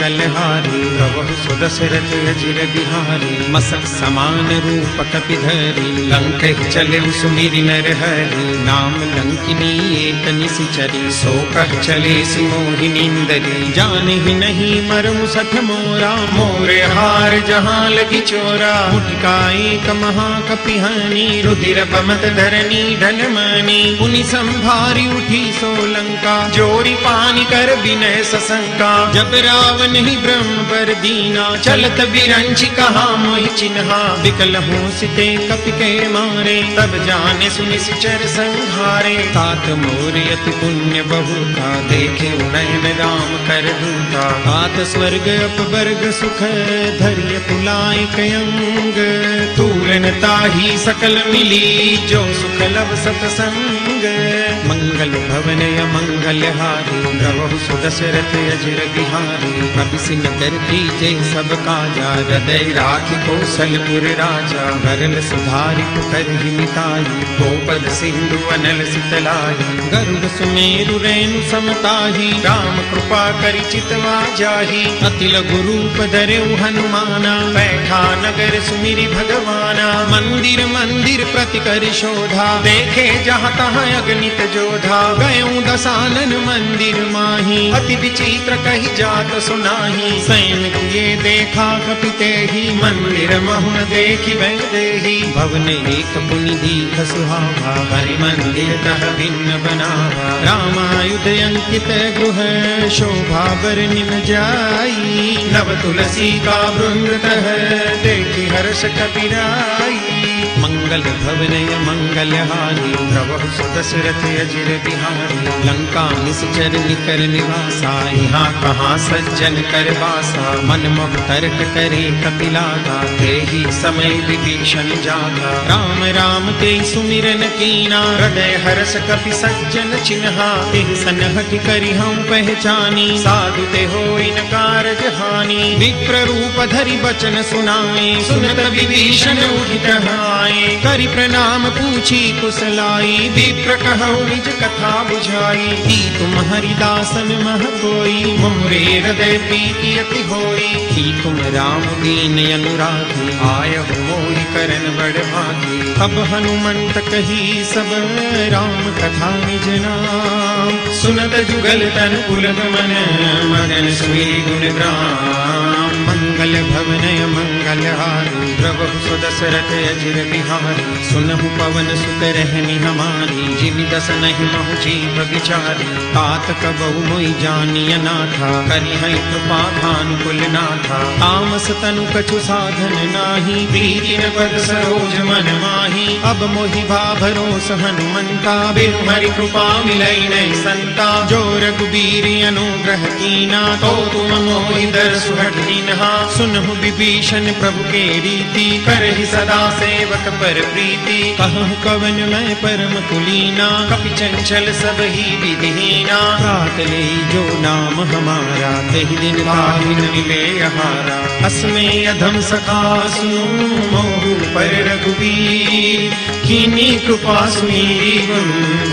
मंगलहारी प्रभु सुदशरथ अजिर बिहारी मसक समान रूप कपिधरी लंक चले सुमिरि नर हरि नाम लंकिनी एक निशिचरी सो कह चले सिमोहिनींदरी जान ही नहीं मरमु सठ मोरा मोरे हार जहाँ लगी चोरा मुठका एक महाकपिहानी रुधिर बमत धरनी धन मानी पुनि संभारी उठी सोलंका जोरी पानी कर विनय सशंका जब रावण ही ब्रह्म पर दीना चलत बिरंच कहा मोहि चिन्हा विकल हो सिते कपि के मारे तब जाने सुनि सिचर संहारे तात मोर अति पुण्य बहुता देखे नयन राम कर दूता हाथ स्वर्ग अपवर्ग सुख धैर्य पुलाय कयंग तूलन ताही सकल मिली जो सुख लव सतसंग मंगल भवन मंगल हारी प्रभु सुदशरथ अजिर बिहारी कबिसिन कर कीजे सब काजा हृदय राखि कौशलपुर राजा भरल सुधारि पुकर हिमिताई गोपद सिंधु अनल सितलाई गरुड़ सुमेरु रेणु समताही राम कृपा करि चितवा जाही अति लघु रूप धरेउ हनुमाना बैठा नगर सुमिरि भगवाना मंदिर मंदिर प्रति कर शोधा देखे जहाँ तहाँ अगणित जोधा गयों दसानन मंदिर माही अति विचित्र कही जात सुनाही सैन किए देखा कपिते ही मंदिर महुन देखी वैदेही भवन एक पुनि दीख सुहावा हरि मंदिर तह भिन्न बनावा रामायुध अंकित गृह शोभा बरनिन जाई नव तुलसी का वृंद तह देखी हर्ष कपिराई मंगल भवन मंगल हारी प्रभु सुदशरथ अजिर बिहारी लंका निश्चर निकर निवासा यहाँ कहाँ सज्जन कर बासा मन मोह तर्क करे कपिलागा तेहि समय विभीषण जागा राम राम ते सुमिरन कीना हृदय हर्ष कपि सज्जन चिन्हा तिह सनहट करि हम पहचानी साधु ते होई न कारज हानि विप्र रूप धरि बचन सुनाए सुनत विभीषण उठित आए करि प्रणाम पूछी कुशलाई विप्र कहु निज कथा बुझाई की तुम हरिदासन मह कोई मोरे हृदय प्रीति अति होई की तुम राम दीन अनुरागी आयहु मोहि करन बड़ भागी अब हनुमंत कही सब राम कथा निज नाम सुनत जुगल तन पुलक मन मगन सुई गुण ग्राम मंगल भवन मंगल हारी प्रभु सुदशरथ अजिर बिहारी सुनहु पवन सुत रहनी हमारी जिमि दस नहीं महु जीव विचारी तात कबहु मोहि जानिय नाथा करि है कृपा भानुकुल नाथा तामस तनु कछु साधन नाही प्रीति न पद सरोज मन माही अब मोहि भा भरोस हनुमंता बिनु हरि कृपा मिलई नहीं संता जो रघुबीर अनुग्रह कीना तो तुम मोहि दरसु हठीनहा सुनहु विभीषण प्रभु के रीति करहि सदा सेवक पर प्रीति कहूँ कवन मैं परम कुलीना कपि चंचल सब ही विधिहीना रात ले जो नाम हमारा तेहि दिन काहिन मिले हारा अस्मे अधम सखा सुनो मोहु पर रघुबीर कीनी कृपा सुमीरी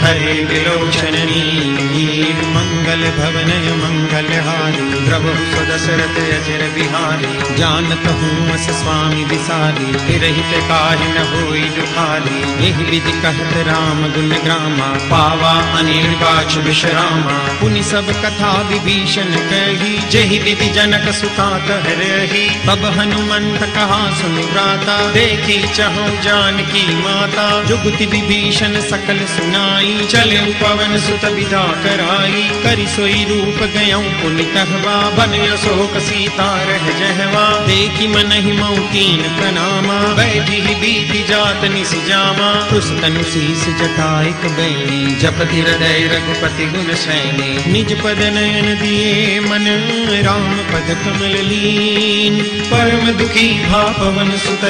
हरे विलोचन नीर मंगल भवन मंगल हारी प्रभु सुदशरथ अजिर बिहारी जानत हूँ अस स्वामी विसारी विरहित काहि न होई दुखारी एहि विधि कहत राम गुण ग्रामा पावा अनिल बाच विश्रामा पुनि सब कथा विभीषण कही जेहि विधि जनक सुता कह रही तब हनुमंत कहा सुन भ्राता देखी चहु जानकी माता जुगति विभीषण सकल सुनाई चले पवन सुत विदा कराई करि सोई रूप गयऊँ पुनि तहवा बन अशोक सीता रह जहवा देखी मन ही मऊ कीन प्रणामा बैठी ही बीती जात निस जामा तुस तनु शीस जटाइक बैणी जपति हृदय रघुपति गुण सैनी निज पद नयन दिए मन राम पद कमल लीन परम दुखी भा पवन सुत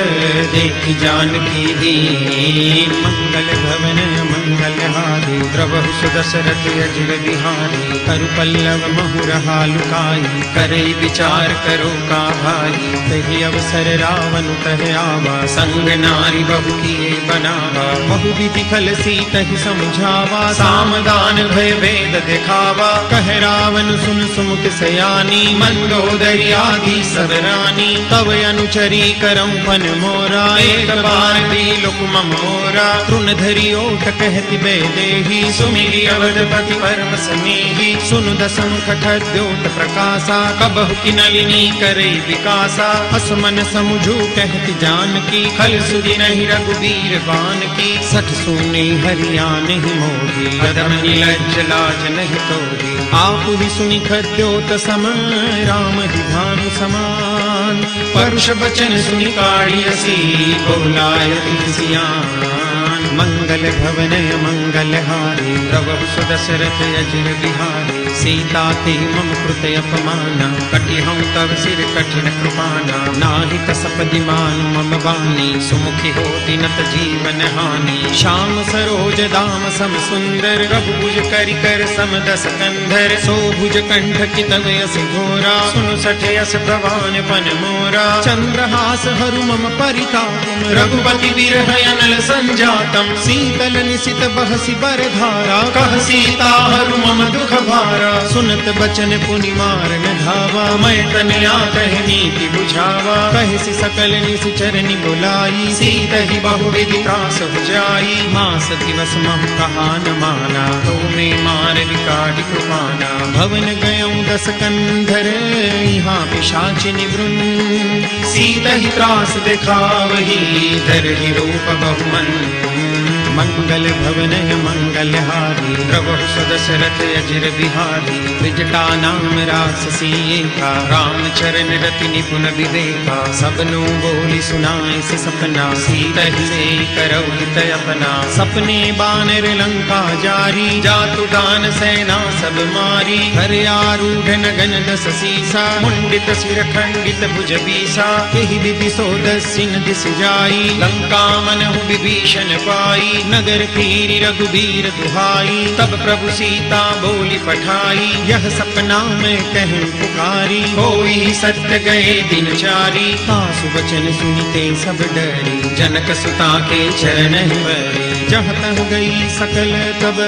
देखी जानकी दीन मंगल भवन मंगल हारी प्रभु सुदशरथ अजिर बिहारी करु पल्लव महु रहा लुकाई, करे विचार करो का भाई। तही अवसर रावण तह आवा, संग नारी बहु किए बनावा। बहु विधि खल सीतहि समझावा, सामदान भय वेद दिखावा। कह रावण सुन सुमुख सयानी, मंदोदरी आदि सब रानी। तव अनुचरी करऊं फन मोरा, एक बार दीलुक मम ओरा। तृण धरि ओट कहति बेदेही, सुमिरि अवधपति परम स्नेही। सुनु दसमुख खद्योत प्रकाशा, कबहु की नलिनी करे विकासा। असमन समुझू कहति जानकी, खल सुधि नहीं रघुबीर बान की। सठ सुने हरिया नहीं मोही, अधम निलज्ज लाज नहीं तोही। आप ही सुनि खद्योत सम, राम ही भानु समान। परुष बचन सुनि काढ़ियसी, बोलायति सियान। मंगल भवनय मंगल हारी, प्रभु सुदशरथ अजिर बिहारी। सीता ते मम कृत अपमाना, कटिहऊँ तव सिर कठिन कृपाना। नाहि कसपदि मानु मम वाणी, सुमुखी हो दिनत जीवन हानि। श्याम सरोज दाम सम सुंदर, रघुभुज करि कर सम दस कंधर। सो भुज कंठ की तव यस घोरा, सुनु सठ यस प्रवान पन मोरा। चंद्रहास हरु मम परिताप, रघुपति विरह अनल संजातम। शीतल निशित बहसि बरधारा, कह सीता हरु मम दुख भारा। सुनत बचन पुनि मारन धावा, मैं तनया कह नीति बुझावा। कहसि सकल निशिचर बुलाई, सीतहि बहुविधि त्रास बुझाई। मास दिवस महु कहा न माना, तो में मार विकाटि कृपाना। भवन गयऊँ दस कंधर, यहाँ पिशाचिनि वृंद। सीतहि त्रास दिखावही, धरहि रूप बहुमन। मंगल भवनय मंगल हारी, प्रभु सदशरथ अजिर बिहारी। विजटा नाम राक्षसी एका, राम चरण रति निपुण विवेका। सबनु बोली सुनाए से सपना, सीतहि से करऊ हित अपना। सपने बानर लंका जारी, जातु दान सेना सब मारी। हर आरूढ़ नगन दस सीसा, मुंडित सिर खंडित भुज बीसा। यही विधि सो दसिन दिस जाई, लंका मनहु विभीषण पाई। नगर फिरी रघुबीर दुहाई, तब प्रभु सीता बोली पठाई। यह सपना मैं कहूँ पुकारी, होई सत्य गए दिन चारी। तासु वचन सुनते सब डरी, जनक सुता के चरण बरी। जहाँ तह गई सकल तब,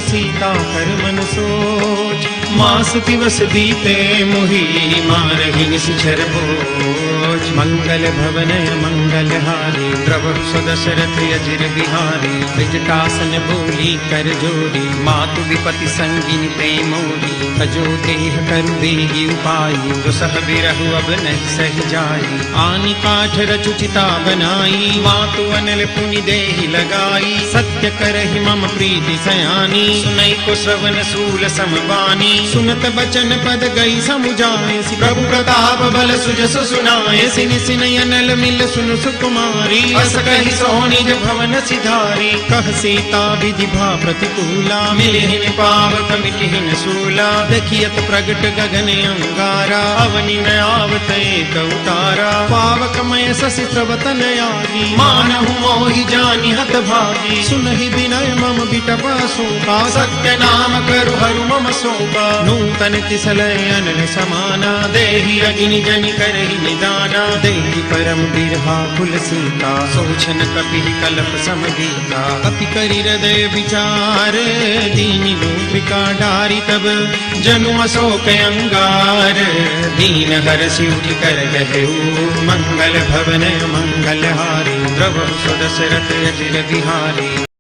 सीता कर मन सोच। मास दिवस बीते मोही, मारहि निशिचर भोज। मंगल भवनय मंगल हारी, प्रभु सदशरथ अजिर बिहारी। विजटासन बोली कर जोड़ी, मातु विपति संगिनी ते मोरी। तजो देह करु बेगी उपाई, दुसह बिरहु अब नहीं सही जाई। आनि काठ रचु चिता बनाई, मातु अनल पुनि देहि लगाई। सत्य करहि मम प्रीति सयानी, सुनई को श्रवण सूल समबानी। सुनत बचन पद गई समुझाए, प्रभु प्रताप बल सुजस सुनाए। सिनि सिनि अनल मिल सुनु सुकुमारी, अस कहि सोह निज भवन सिधारी। कह सीता विधि भा प्रतिकूला, मिलिहिन पावक मिटिहिन सूला। देखियत प्रगट गगन अंगारा, अवनि न आवत एक उतारा। पावक मय शशि स्रवतन आगी, मानहु मोहि जानि हत भागी। सुनहि विनय मम बिटपा शोका, सत्य नाम करु हरु मम शोका। नूतन तिसलय अनल समाना, देहि अग्नि जनि करहि निदाना। देहि परम बिरहा कुल सीता, सोचन कपिहि कलप समदीता। कपि करि हृदय विचार, दीनि मुद्रिका डारी। तब जनु अशोक अंगार, दीन हरषि उठि कर गहेऊ। मंगल भवन मंगल हारी, प्रभु सदशरथ अजिर बिहारी।